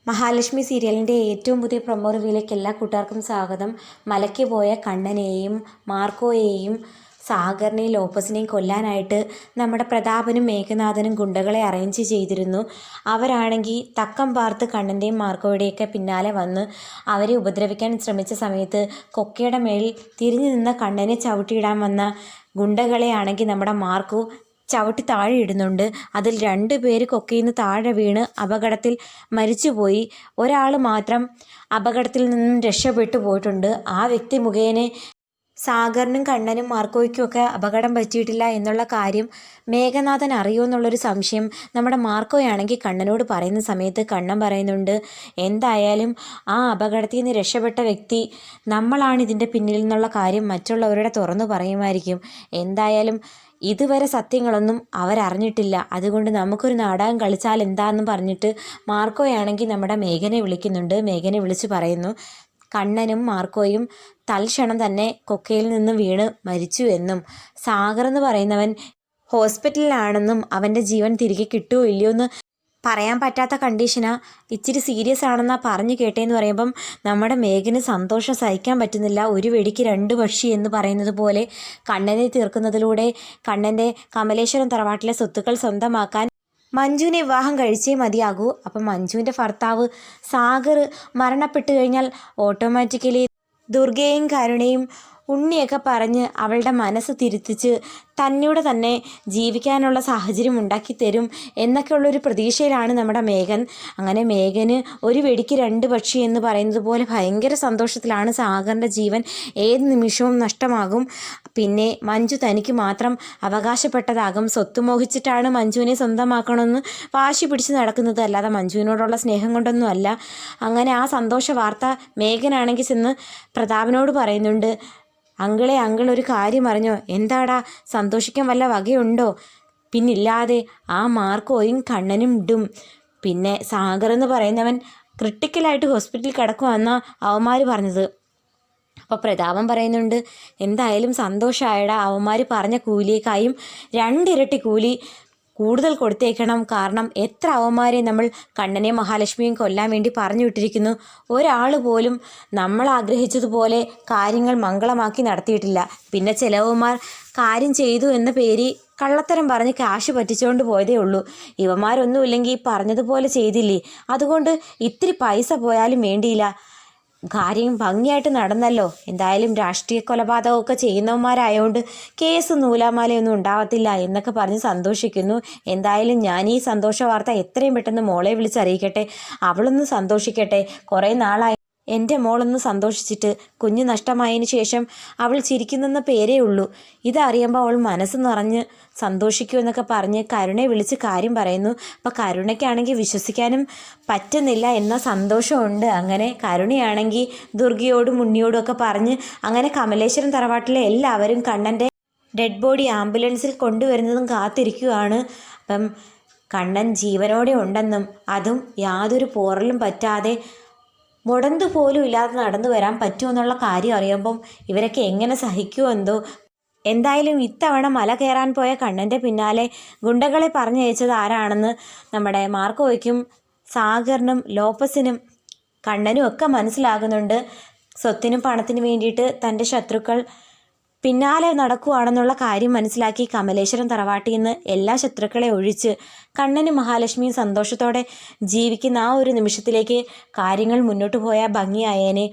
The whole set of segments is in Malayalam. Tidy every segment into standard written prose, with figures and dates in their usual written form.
മഹാലക്ഷ്മി സീരിയലിൻ്റെ ഏറ്റവും പുതിയ പ്രൊമോ റിവ്യൂയിലേക്ക് എല്ലാ കൂട്ടുകാർക്കും സ്വാഗതം. മലയ്ക്ക് പോയ കണ്ണനെയും മാർക്കോയെയും സാഗറിനെയും ലോപ്പസിനെയും കൊല്ലാനായിട്ട് നമ്മുടെ പ്രതാപനും മേഘനാഥനും ഗുണ്ടകളെ അറേഞ്ച് ചെയ്തിരുന്നു. അവരാണെങ്കിൽ തക്കം പാർത്ത് കണ്ണൻ്റെയും മാർക്കോയുടെയൊക്കെ പിന്നാലെ വന്ന് അവരെ ഉപദ്രവിക്കാൻ ശ്രമിച്ച സമയത്ത് കൊക്കയുടെ മേളിൽ തിരിഞ്ഞു നിന്ന കണ്ണനെ ചവിട്ടിയിടാൻ വന്ന ഗുണ്ടകളെ ആണെങ്കിൽ നമ്മുടെ മാർക്കോ ചവിട്ടി താഴെ ഇടുന്നുണ്ട്. അതിൽ 2 പേര് കൊക്കയിൽ നിന്ന് താഴെ വീണ് അപകടത്തിൽ മരിച്ചുപോയി. ഒരാൾ മാത്രം അപകടത്തിൽ നിന്നും രക്ഷപ്പെട്ടു പോയിട്ടുണ്ട്. ആ വ്യക്തി മുഖേന സാഗറിനും കണ്ണനും മാർക്കോയ്ക്കുമൊക്കെ അപകടം പറ്റിയിട്ടില്ല എന്നുള്ള കാര്യം മേഘനാഥൻ അറിയുമെന്നുള്ളൊരു സംശയം നമ്മുടെ മാർക്കോയാണെങ്കിൽ കണ്ണനോട് പറയുന്ന സമയത്ത് കണ്ണൻ പറയുന്നുണ്ട്, എന്തായാലും ആ അപകടത്തിൽ നിന്ന് രക്ഷപ്പെട്ട വ്യക്തി നമ്മളാണ് ഇതിൻ്റെ പിന്നിൽ നിന്നുള്ള കാര്യം മറ്റുള്ളവരുടെ തുറന്നു പറയുമായിരിക്കും. എന്തായാലും ഇതുവരെ സത്യങ്ങളൊന്നും അവരറിഞ്ഞിട്ടില്ല. അതുകൊണ്ട് നമുക്കൊരു നാടകം കളിച്ചാൽ എന്താണെന്ന് പറഞ്ഞിട്ട് മാർക്കോയാണെങ്കിൽ നമ്മുടെ മേഘനെ വിളിക്കുന്നുണ്ട്. മേഘനെ വിളിച്ച് പറയുന്നു, കണ്ണനും മാർക്കോയും തൽക്ഷണം തന്നെ കൊക്കയിൽ നിന്ന് വീണ് മരിച്ചു എന്നും സാഗർ എന്ന് പറയുന്നവൻ ഹോസ്പിറ്റലിലാണെന്നും അവൻ്റെ ജീവൻ തിരികെ കിട്ടുമോ ഇല്ലയോ എന്ന് പറയാൻ പറ്റാത്ത കണ്ടീഷനാ, ഇച്ചിരി സീരിയസ് ആണെന്നാ പറഞ്ഞു കേട്ടേന്ന് പറയുമ്പം നമ്മുടെ മേഘന് സന്തോഷം സഹിക്കാൻ പറ്റുന്നില്ല. ഒരു വെടിക്ക് 2 പക്ഷി എന്ന് പറയുന്നത് പോലെ കണ്ണനെ തീർക്കുന്നതിലൂടെ കണ്ണൻ്റെ കമലേശ്വരം തറവാട്ടിലെ സ്വത്തുക്കൾ സ്വന്തമാക്കാൻ മഞ്ജുവിനെ വിവാഹം കഴിച്ചേ മതിയാകൂ. അപ്പം മഞ്ജുവിൻ്റെ ഭർത്താവ് സാഗർ മരണപ്പെട്ടു കഴിഞ്ഞാൽ ഓട്ടോമാറ്റിക്കലി ദുർഗയും കരുണയും ഉണ്ണിയൊക്കെ പറഞ്ഞ് അവളുടെ മനസ്സ് തിരുത്തിച്ച് തന്നോട് തന്നെ ജീവിക്കാനുള്ള സാഹചര്യം ഉണ്ടാക്കി തരും എന്നൊക്കെയുള്ളൊരു പ്രതീക്ഷയിലാണ് നമ്മുടെ മേഘൻ. അങ്ങനെ മേഘന് ഒരു വെടിക്ക് 2 പക്ഷി എന്ന് പറയുന്നത് പോലെ ഭയങ്കര സന്തോഷത്തിലാണ്. സാഗറിൻ്റെ ജീവൻ ഏത് നിമിഷവും നഷ്ടമാകും. പിന്നെ മഞ്ജു തനിക്ക് മാത്രം അവകാശപ്പെട്ടതാകും. സ്വത്ത് മോഹിച്ചിട്ടാണ് മഞ്ജുവിനെ സ്വന്തമാക്കണമെന്ന് വാശി പിടിച്ച് നടക്കുന്നത്, അല്ലാതെ മഞ്ജുവിനോടുള്ള സ്നേഹം കൊണ്ടൊന്നും അല്ല. അങ്ങനെ ആ സന്തോഷ വാർത്ത മേഘനാണെങ്കിൽ ചെന്ന് പ്രതാപനോട് പറയുന്നുണ്ട്, അങ്കിൾ ഒരു കാര്യം അറിഞ്ഞോ? എന്താടാ, സന്തോഷിക്കാൻ വല്ല വകയുണ്ടോ? പിന്നില്ലാതെ ആ മാർക്കോയും കണ്ണനും ഇടും. പിന്നെ സാഗർ എന്ന് പറയുന്നവൻ ക്രിട്ടിക്കലായിട്ട് ഹോസ്പിറ്റലിൽ കിടക്കുമെന്നാണ് അവന്മാർ പറഞ്ഞത്. അപ്പോൾ പ്രതാപം പറയുന്നുണ്ട്, എന്തായാലും സന്തോഷമായടാ, അവന്മാർ പറഞ്ഞ കൂലിയേക്കായും 2 ഇരട്ടി കൂലി കൂടുതൽ കൊടുത്തേക്കണം. കാരണം എത്ര അവന്മാരെ നമ്മൾ കണ്ണനെയും മഹാലക്ഷ്മിയും കൊല്ലാൻ വേണ്ടി പറഞ്ഞു വിട്ടിരിക്കുന്നു. ഒരാൾ പോലും നമ്മൾ ആഗ്രഹിച്ചതുപോലെ കാര്യങ്ങൾ മംഗളമാക്കി നടത്തിയിട്ടില്ല. പിന്നെ ചിലവന്മാർ കാര്യം ചെയ്തു എന്ന പേര് കള്ളത്തരം പറഞ്ഞ് കാശ് പറ്റിച്ചുകൊണ്ട് പോയതേ ഉള്ളൂ. ഇവന്മാരൊന്നുമില്ലെങ്കിൽ പറഞ്ഞതുപോലെ ചെയ്തില്ലേ, അതുകൊണ്ട് ഇത്തിരി പൈസ പോയാലും വേണ്ടിയില്ല, കാര്യം ഭംഗിയായിട്ട് നടന്നല്ലോ. എന്തായാലും രാഷ്ട്രീയ കൊലപാതകമൊക്കെ ചെയ്യുന്നവന്മാരായതുകൊണ്ട് കേസ് നൂലാമാലയൊന്നും ഉണ്ടാവത്തില്ല എന്നൊക്കെ പറഞ്ഞ് സന്തോഷിക്കുന്നു. എന്തായാലും ഞാൻ ഈ സന്തോഷ വാർത്ത എത്രയും പെട്ടെന്ന് മോളെ വിളിച്ചറിയിക്കട്ടെ, അവളൊന്ന് സന്തോഷിക്കട്ടെ. കുറേ നാളായി എൻ്റെ മോളൊന്ന് സന്തോഷിച്ചിട്ട്. കുഞ്ഞ് നഷ്ടമായതിന് ശേഷം അവൾ ചിരിക്കുന്നെന്ന പേരേ ഉള്ളൂ. ഇതറിയുമ്പോൾ അവൾ മനസ്സ് നിറഞ്ഞ് എന്നൊക്കെ പറഞ്ഞ് കരുണയെ വിളിച്ച് കാര്യം പറയുന്നു. അപ്പോൾ കരുണയ്ക്കാണെങ്കിൽ വിശ്വസിക്കാനും പറ്റുന്നില്ല എന്ന സന്തോഷമുണ്ട്. അങ്ങനെ കരുണയാണെങ്കിൽ ദുർഗയോടും ഉണ്ണിയോടും ഒക്കെ പറഞ്ഞ് അങ്ങനെ കമലേശ്വരം തറവാട്ടിലെ എല്ലാവരും കണ്ണൻ്റെ ഡെഡ് ബോഡി ആംബുലൻസിൽ കൊണ്ടുവരുന്നതും കാത്തിരിക്കുകയാണ്. അപ്പം കണ്ണൻ ജീവനോടെ ഉണ്ടെന്നും അതും യാതൊരു പോറലും പറ്റാതെ മുടന്തു പോലും ഇല്ലാതെ നടന്നു വരാൻ പറ്റുമെന്നുള്ള കാര്യം അറിയുമ്പം ഇവരൊക്കെ എങ്ങനെ സഹിക്കുമോ എന്തോ. എന്തായാലും ഇത്തവണ മല കയറാൻ പോയ കണ്ണൻ്റെ പിന്നാലെ ഗുണ്ടകളെ പറഞ്ഞയച്ചത് ആരാണെന്ന് നമ്മുടെ മാർക്കോയ്ക്കും സാഗറിനും ലോപ്പസിനും കണ്ണനും ഒക്കെ മനസ്സിലാകുന്നുണ്ട്. സ്വത്തിനും പണത്തിനും വേണ്ടിയിട്ട് തൻ്റെ ശത്രുക്കൾ പിന്നാലെ നടക്കുകയാണെന്നുള്ള കാര്യം മനസ്സിലാക്കി കമലേശ്വരം തറവാട്ടിൽ നിന്ന് എല്ലാ ശത്രുക്കളെ ഒഴിച്ച് കണ്ണനും മഹാലക്ഷ്മിയും സന്തോഷത്തോടെ ജീവിക്കുന്ന ആ ഒരു നിമിഷത്തിലേക്ക് കാര്യങ്ങൾ മുന്നോട്ട് പോയാൽ ഭംഗിയായേനെ.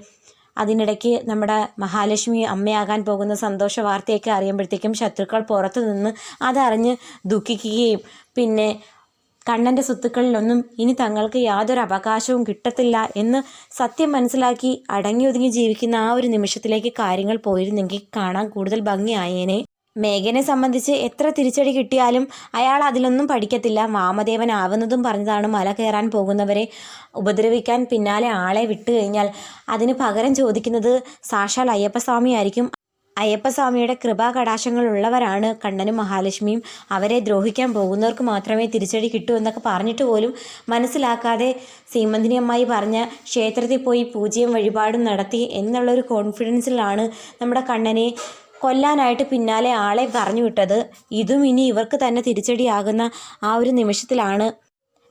അതിനിടയ്ക്ക് നമ്മുടെ മഹാലക്ഷ്മി അമ്മയാകാൻ പോകുന്ന സന്തോഷ വാർത്തയൊക്കെ അറിയുമ്പോഴത്തേക്കും ശത്രുക്കൾ പുറത്തു നിന്ന് അതറിഞ്ഞ് ദുഃഖിക്കുകയും പിന്നെ കണ്ണൻ്റെ സ്വത്തുക്കളിലൊന്നും ഇനി തങ്ങൾക്ക് യാതൊരു അവകാശവും കിട്ടത്തില്ല എന്ന് സത്യം മനസ്സിലാക്കി അടങ്ങി ഒതുങ്ങി ജീവിക്കുന്ന ആ ഒരു നിമിഷത്തിലേക്ക് കാര്യങ്ങൾ പോയിരുന്നെങ്കിൽ കാണാൻ കൂടുതൽ ഭംഗിയായേനെ. മേഘനെ സംബന്ധിച്ച് എത്ര തിരിച്ചടി കിട്ടിയാലും അയാൾ അതിലൊന്നും പഠിക്കത്തില്ല. വാമദേവനാവുന്നതും പറഞ്ഞതാണ് മല കയറാൻ പോകുന്നവരെ ഉപദ്രവിക്കാൻ പിന്നാലെ ആളെ വിട്ടു കഴിഞ്ഞാൽ അതിന് പകരം ചോദിക്കുന്നത് സാക്ഷാൽ അയ്യപ്പസ്വാമി ആയിരിക്കും. അയ്യപ്പസ്വാമിയുടെ കൃപാകടാശങ്ങളുള്ളവരാണ് കണ്ണനും മഹാലക്ഷ്മിയും. അവരെ ദ്രോഹിക്കാൻ പോകുന്നവർക്ക് മാത്രമേ തിരിച്ചടി കിട്ടൂ എന്നൊക്കെ പറഞ്ഞിട്ട് പോലും മനസ്സിലാക്കാതെ സീമന്തിനി അമ്മായി പറഞ്ഞ ക്ഷേത്രത്തിൽ പോയി പൂജയും വഴിപാടും നടത്തി എന്നുള്ളൊരു കോൺഫിഡൻസിലാണ് നമ്മുടെ കണ്ണനെ കൊല്ലാനായിട്ട് പിന്നാലെ ആളെ പറഞ്ഞു വിട്ടത്. ഇതും ഇനി ഇവർക്ക് തന്നെ തിരിച്ചടിയാകുന്ന ആ ഒരു നിമിഷത്തിലാണ്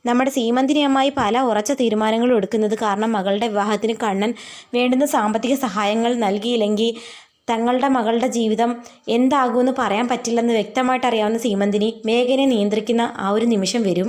നമ്മുടെ സീമന്തിനി അമ്മായി പല ഉറച്ച തീരുമാനങ്ങളും എടുക്കുന്നത് കാരണം മകളുടെ വിവാഹത്തിന് കണ്ണൻ വേണ്ടുന്ന സാമ്പത്തിക സഹായങ്ങൾ നൽകിയില്ലെങ്കിൽ തങ്ങളുടെ മകളുടെ ജീവിതം എന്താകുമെന്ന് പറയാൻ പറ്റില്ലെന്ന് വ്യക്തമായിട്ട് അറിയാവുന്ന സീമന്തിനി മേഘനെ നിയന്ത്രിക്കുന്ന ആ ഒരു നിമിഷം വരും.